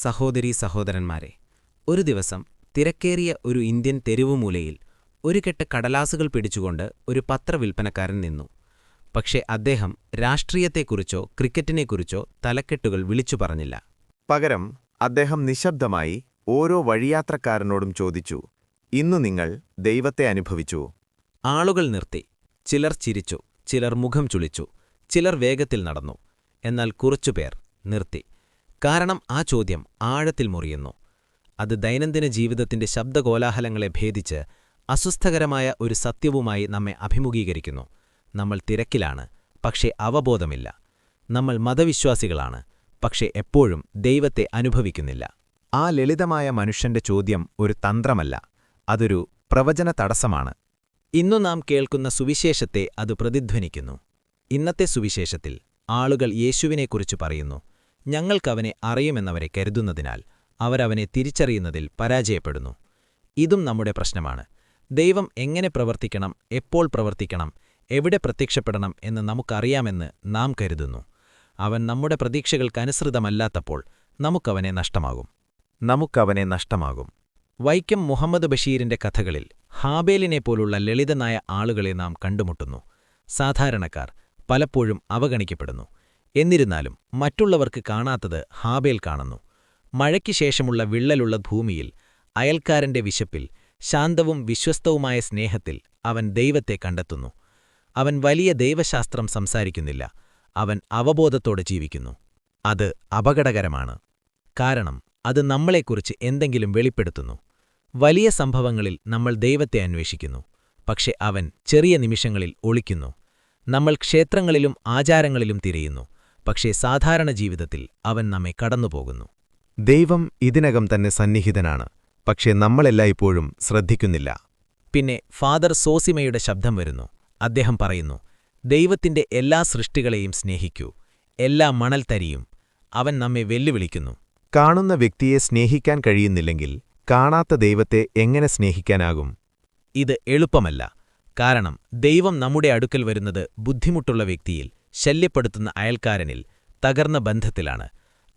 സഹോദരീ സഹോദരന്മാരെ, ഒരു ദിവസം തിരക്കേറിയ ഒരു ഇന്ത്യൻ തെരുവുമൂലയിൽ ഒരു കെട്ട് കടലാസുകൾ പിടിച്ചുകൊണ്ട് ഒരു പത്രവിൽപ്പനക്കാരൻ നിന്നു. പക്ഷേ അദ്ദേഹം രാഷ്ട്രീയത്തെക്കുറിച്ചോ ക്രിക്കറ്റിനെക്കുറിച്ചോ തലക്കെട്ടുകൾ വിളിച്ചു പറഞ്ഞില്ല. പകരം അദ്ദേഹം നിശബ്ദമായി ഓരോ വഴിയാത്രക്കാരനോടും ചോദിച്ചു, ഇന്നു നിങ്ങൾ ദൈവത്തെ അനുഭവിച്ചുവോ? ആളുകൾ നിർത്തി. ചിലർ ചിരിച്ചു, ചിലർ മുഖം ചുളിച്ചു, ചിലർ വേഗത്തിൽ നടന്നു. എന്നാൽ കുറച്ചുപേർ നിർത്തി. കാരണം ആ ചോദ്യം ആഴത്തിൽ മുറിയുന്നു. അത് ദൈനംദിന ജീവിതത്തിന്റെ ശബ്ദകോലാഹലങ്ങളെ ഭേദിച്ച് അസ്വസ്ഥകരമായ ഒരു സത്യവുമായി നമ്മെ അഭിമുഖീകരിക്കുന്നു. നമ്മൾ തിരക്കിലാണ്, പക്ഷേ അവബോധമില്ല. നമ്മൾ മതവിശ്വാസികളാണ്, പക്ഷേ എപ്പോഴും ദൈവത്തെ അനുഭവിക്കുന്നില്ല. ആ ലളിതമായ മനുഷ്യന്റെ ചോദ്യം ഒരു തന്ത്രമല്ല, അതൊരു പ്രവചന തടസ്സമാണ്. ഇന്നു നാം കേൾക്കുന്ന സുവിശേഷത്തെ അത് പ്രതിധ്വനിക്കുന്നു. ഇന്നത്തെ സുവിശേഷത്തിൽ ആളുകൾ യേശുവിനെക്കുറിച്ച് പറയുന്നു, ഞങ്ങൾക്കവനെ അറിയുമെന്നവരെ കരുതുന്നതിനാൽ അവരവനെ തിരിച്ചറിയുന്നതിൽ പരാജയപ്പെടുന്നു. ഇതും നമ്മുടെ പ്രശ്നമാണ്. ദൈവം എങ്ങനെ പ്രവർത്തിക്കണം, എപ്പോൾ പ്രവർത്തിക്കണം, എവിടെ പ്രത്യക്ഷപ്പെടണം എന്ന് നമുക്കറിയാമെന്ന് നാം കരുതുന്നു. അവൻ നമ്മുടെ പ്രതീക്ഷകൾക്കനുസൃതമല്ലാത്തപ്പോൾ നമുക്കവനെ നഷ്ടമാകും. വൈക്കം മുഹമ്മദ് ബഷീറിന്റെ കഥകളിൽ ഹാബേലിനെപ്പോലുള്ള ലളിതനായ ആളുകളെ നാം കണ്ടുമുട്ടുന്നു. സാധാരണക്കാർ പലപ്പോഴും അവഗണിക്കപ്പെടുന്നു. എന്നിരുന്നാലും മറ്റുള്ളവർക്ക് കാണാത്തത് ഹാബേൽ കാണുന്നു. മഴയ്ക്ക് ശേഷമുള്ള വിള്ളലുള്ള ഭൂമിയിൽ, അയൽക്കാരന്റെ വിശപ്പിൽ, ശാന്തവും വിശ്വസ്തവുമായ സ്നേഹത്തിൽ അവൻ ദൈവത്തെ കണ്ടെത്തുന്നു. അവൻ വലിയ ദൈവശാസ്ത്രം സംസാരിക്കുന്നില്ല, അവൻ അവബോധത്തോടെ ജീവിക്കുന്നു. അത് അപകടകരമാണ്. കാരണം അത് നമ്മളെക്കുറിച്ച് എന്തെങ്കിലും വെളിപ്പെടുത്തുന്നു. വലിയ സംഭവങ്ങളിൽ നമ്മൾ ദൈവത്തെ അന്വേഷിക്കുന്നു, പക്ഷെ അവൻ ചെറിയ നിമിഷങ്ങളിൽ ഒളിക്കുന്നു. നമ്മൾ ക്ഷേത്രങ്ങളിലും ആചാരങ്ങളിലും തിരയുന്നു, പക്ഷേ സാധാരണ ജീവിതത്തിൽ അവൻ നമ്മെ കടന്നുപോകുന്നു. ദൈവം ഇതിനകം തന്നെ സന്നിഹിതനാണ്, പക്ഷേ നമ്മളെല്ലായ്പ്പോഴും ശ്രദ്ധിക്കുന്നില്ല. പിന്നെ ഫാദർ സോസിമയുടെ ശബ്ദം വരുന്നു. അദ്ദേഹം പറയുന്നു, ദൈവത്തിന്റെ എല്ലാ സൃഷ്ടികളെയും സ്നേഹിക്കൂ, എല്ലാ മണൽത്തരിയും. അവൻ നമ്മെ വെല്ലുവിളിക്കുന്നു. കാണുന്ന വ്യക്തിയെ സ്നേഹിക്കാൻ കഴിയുന്നില്ലെങ്കിൽ കാണാത്ത ദൈവത്തെ എങ്ങനെ സ്നേഹിക്കാനാകും? ഇത് എളുപ്പമല്ല. കാരണം ദൈവം നമ്മുടെ അടുക്കൽ വരുന്നത് ബുദ്ധിമുട്ടുള്ള വ്യക്തിയിൽ, ശല്യപ്പെടുത്തുന്ന അയൽക്കാരനിൽ, തകർന്ന ബന്ധത്തിലാണ്.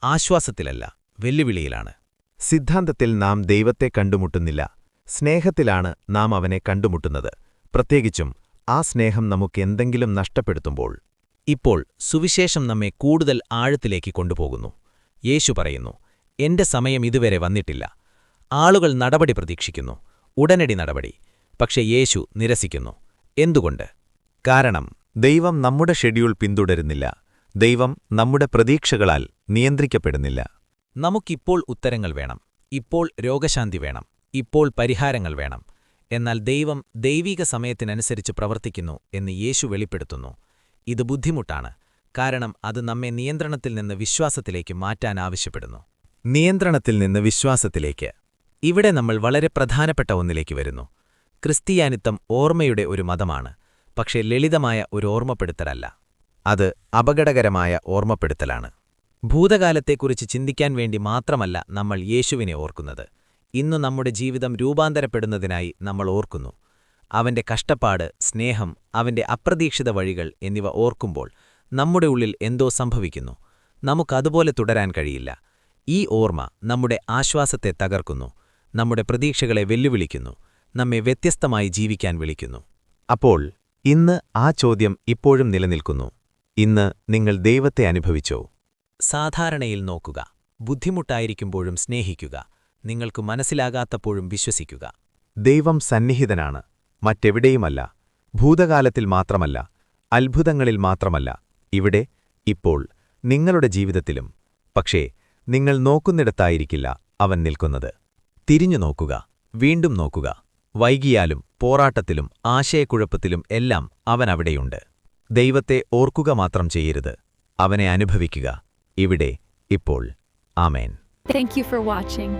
ആശ്വാസത്തിലല്ല, വെല്ലുവിളിയിലാണ്. സിദ്ധാന്തത്തിൽ നാം ദൈവത്തെ കണ്ടുമുട്ടുന്നില്ല, സ്നേഹത്തിലാണ് നാം അവനെ കണ്ടുമുട്ടുന്നത്. പ്രത്യേകിച്ചും ആ സ്നേഹം നമുക്കെന്തെങ്കിലും നഷ്ടപ്പെടുത്തുമ്പോൾ. ഇപ്പോൾ സുവിശേഷം നമ്മെ കൂടുതൽ ആഴത്തിലേക്ക് കൊണ്ടുപോകുന്നു. യേശു പറയുന്നു, എന്റെ സമയം ഇതുവരെ വന്നിട്ടില്ല. ആളുകൾ നടപടി പ്രതീക്ഷിക്കുന്നു, ഉടനടി നടപടി. പക്ഷെ യേശു നിരസിക്കുന്നു. എന്തുകൊണ്ട്? കാരണം ദൈവം നമ്മുടെ ഷെഡ്യൂൾ പിന്തുടരുന്നില്ല. ദൈവം നമ്മുടെ പ്രതീക്ഷകളാൽ നിയന്ത്രിക്കപ്പെടുന്നില്ല. നമുക്കിപ്പോൾ ഉത്തരങ്ങൾ വേണം, ഇപ്പോൾ രോഗശാന്തി വേണം, ഇപ്പോൾ പരിഹാരങ്ങൾ വേണം. എന്നാൽ ദൈവം ദൈവിക സമയത്തിനനുസരിച്ച് പ്രവർത്തിക്കുന്നു എന്ന് യേശു വെളിപ്പെടുത്തുന്നു. ഇത് ബുദ്ധിമുട്ടാണ്, കാരണം അത് നമ്മെ നിയന്ത്രണത്തിൽ നിന്ന് വിശ്വാസത്തിലേക്ക് മാറ്റാൻ ആവശ്യപ്പെടുന്നു. നിയന്ത്രണത്തിൽ നിന്ന് വിശ്വാസത്തിലേക്ക്. ഇവിടെ നമ്മൾ വളരെ പ്രധാനപ്പെട്ട ഒന്നിലേക്ക് വരുന്നു. ക്രിസ്തീയാനിത്വം ഓർമ്മയുടെ ഒരു മതമാണ്, പക്ഷേ ലളിതമായ ഒരു ഓർമ്മപ്പെടുത്തലല്ല. അത് അപകടകരമായ ഓർമ്മപ്പെടുത്തലാണ്. ഭൂതകാലത്തെക്കുറിച്ച് ചിന്തിക്കാൻ വേണ്ടി മാത്രമല്ല നമ്മൾ യേശുവിനെ ഓർക്കുന്നത്. ഇന്നു നമ്മുടെ ജീവിതം രൂപാന്തരപ്പെടുന്നതിനായി നമ്മൾ ഓർക്കുന്നു. അവന്റെ കഷ്ടപ്പാട്, സ്നേഹം, അവന്റെ അപ്രതീക്ഷിത വഴികൾ എന്നിവ ഓർക്കുമ്പോൾ നമ്മുടെ ഉള്ളിൽ എന്തോ സംഭവിക്കുന്നു. നമുക്കതുപോലെ തുടരാൻ കഴിയില്ല. ഈ ഓർമ്മ നമ്മുടെ ആശ്വാസത്തെ തകർക്കുന്നു, നമ്മുടെ പ്രതീക്ഷകളെ വെല്ലുവിളിക്കുന്നു, നമ്മെ വ്യത്യസ്തമായി ജീവിക്കാൻ വിളിക്കുന്നു. അപ്പോൾ ഇന്ന് ആ ചോദ്യം ഇപ്പോഴും നിലനിൽക്കുന്നു. ഇന്ന് നിങ്ങൾ ദൈവത്തെ അനുഭവിച്ചോ? സാധാരണയിൽ നോക്കുക, ബുദ്ധിമുട്ടായിരിക്കുമ്പോഴും സ്നേഹിക്കുക, നിങ്ങൾക്ക് മനസ്സിലാകാത്തപ്പോഴും വിശ്വസിക്കുക. ദൈവം സന്നിഹിതനാണ്, മറ്റെവിടെയുമല്ല. ഭൂതകാലത്തിൽ മാത്രമല്ല, അത്ഭുതങ്ങളിൽ മാത്രമല്ല, ഇവിടെ, ഇപ്പോൾ, നിങ്ങളുടെ ജീവിതത്തിലും. പക്ഷേ നിങ്ങൾ നോക്കുന്നിടത്തായിരിക്കില്ല അവൻ നിൽക്കുന്നത്. തിരിഞ്ഞു നോക്കുക, വീണ്ടും നോക്കുക. വൈകിയാലും പോരാട്ടത്തിലും ആശയക്കുഴപ്പത്തിലും എല്ലാം അവൻ അവിടെയുണ്ട്. ദൈവത്തെ ഓർക്കുക മാത്രം ചെയ്യരുത്, അവനെ അനുഭവിക്കുക, ഇവിടെ, ഇപ്പോൾ. ആമേൻ. Thank you for watching.